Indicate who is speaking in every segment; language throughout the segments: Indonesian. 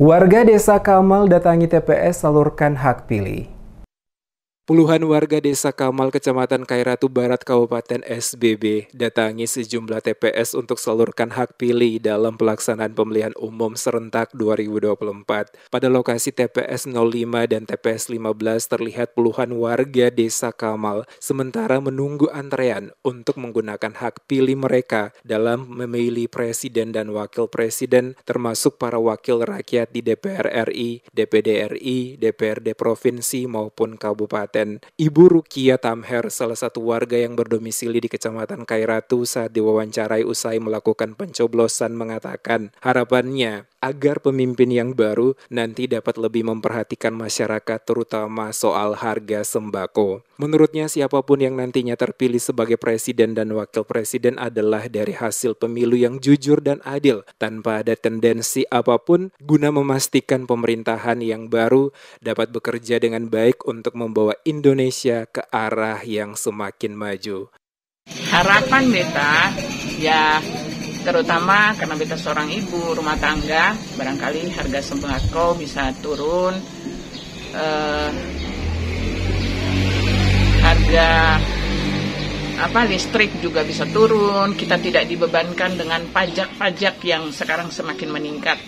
Speaker 1: Warga Desa Kamal datangi TPS salurkan hak pilih. Puluhan warga Desa Kamal, Kecamatan Kairatu Barat, Kabupaten SBB, datangi sejumlah TPS untuk salurkan hak pilih dalam pelaksanaan pemilihan umum serentak 2024. Pada lokasi TPS 05 dan TPS 15 terlihat puluhan warga Desa Kamal sementara menunggu antrean untuk menggunakan hak pilih mereka dalam memilih presiden dan wakil presiden, termasuk para wakil rakyat di DPR RI, DPD RI, DPRD Provinsi maupun Kabupaten. Ibu Rukia Tamher, salah satu warga yang berdomisili di Kecamatan Kairatu, saat diwawancarai usai melakukan pencoblosan mengatakan harapannya agar pemimpin yang baru nanti dapat lebih memperhatikan masyarakat, terutama soal harga sembako. Menurutnya, siapapun yang nantinya terpilih sebagai presiden dan wakil presiden adalah dari hasil pemilu yang jujur dan adil, tanpa ada tendensi apapun, guna memastikan pemerintahan yang baru dapat bekerja dengan baik untuk membawa Indonesia ke arah yang semakin maju.
Speaker 2: Harapan beta, ya terutama karena beta seorang ibu rumah tangga, barangkali harga sembako bisa turun, harga listrik juga bisa turun, kita tidak dibebankan dengan pajak-pajak yang sekarang semakin meningkat.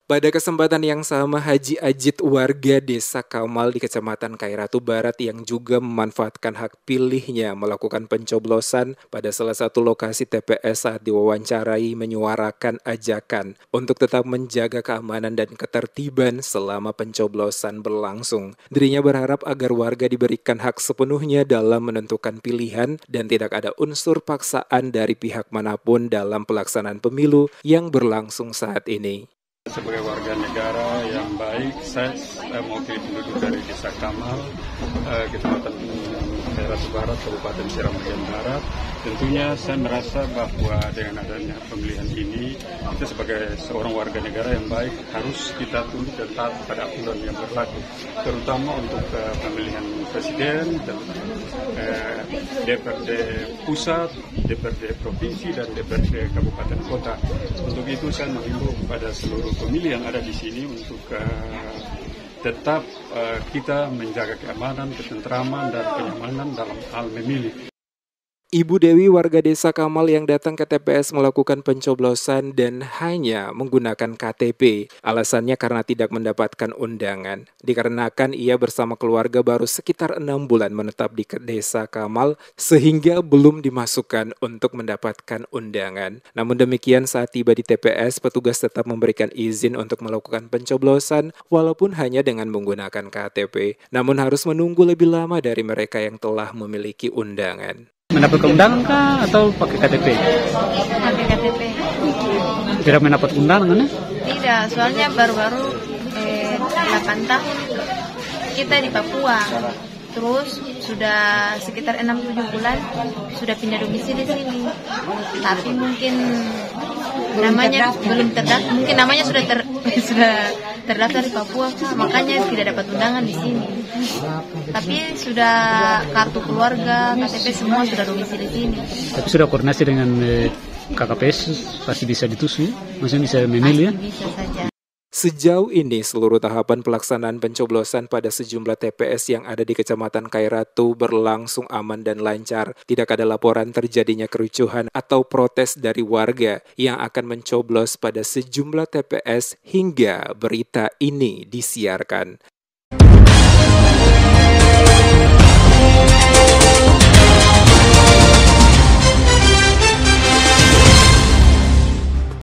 Speaker 1: Pada kesempatan yang sama, Haji Ajit, warga Desa Kamal di Kecamatan Kairatu Barat yang juga memanfaatkan hak pilihnya melakukan pencoblosan pada salah satu lokasi TPS, saat diwawancarai menyuarakan ajakan untuk tetap menjaga keamanan dan ketertiban selama pencoblosan berlangsung. Dirinya berharap agar warga diberikan hak sepenuhnya dalam menentukan pilihan dan tidak ada unsur paksaan dari pihak manapun dalam pelaksanaan pemilu yang berlangsung saat ini.
Speaker 3: Sebagai warga negara yang baik, saya mewakili penduduk dari Desa Kamal, Kecamatan Kairatu Barat, Kabupaten Seram bagian Barat. Tentunya saya merasa bahwa dengan adanya pemilihan ini, kita sebagai seorang warga negara yang baik harus kita tunduk dan taat pada aturan yang berlaku, terutama untuk pemilihan presiden dan DPRD pusat, DPRD provinsi dan DPRD kabupaten kota. Untuk itu saya menghimbau kepada seluruh pemilih yang ada di sini untuk tetap kita menjaga keamanan, ketentraman dan kenyamanan dalam hal memilih.
Speaker 1: Ibu Dewi, warga Desa Kamal yang datang ke TPS melakukan pencoblosan dan hanya menggunakan KTP. Alasannya karena tidak mendapatkan undangan. Dikarenakan ia bersama keluarga baru sekitar 6 bulan menetap di Desa Kamal, sehingga belum dimasukkan untuk mendapatkan undangan. Namun demikian, saat tiba di TPS, petugas tetap memberikan izin untuk melakukan pencoblosan walaupun hanya dengan menggunakan KTP. Namun harus menunggu lebih lama dari mereka yang telah memiliki undangan.
Speaker 4: Mendapat undangan kah atau pakai KTP?
Speaker 5: Pakai KTP.
Speaker 4: Tidak mendapat undangan ya?
Speaker 5: Tidak, soalnya baru-baru 8 tahun kita di Papua. Terus sudah sekitar 6-7 bulan sudah pindah domisili di sini. Tapi mungkin namanya belum terdaftar, mungkin namanya sudah terdaftar di Papua, makanya tidak dapat undangan di sini. Tapi sudah kartu keluarga, KTP semua sudah domisili di sini.
Speaker 4: Tapi sudah koordinasi dengan KKPS, pasti bisa ditusu, maksudnya bisa memilih ya?
Speaker 5: Bisa saja.
Speaker 1: Sejauh ini, seluruh tahapan pelaksanaan pencoblosan pada sejumlah TPS yang ada di Kecamatan Kairatu berlangsung aman dan lancar. Tidak ada laporan terjadinya kericuhan atau protes dari warga yang akan mencoblos pada sejumlah TPS hingga berita ini disiarkan.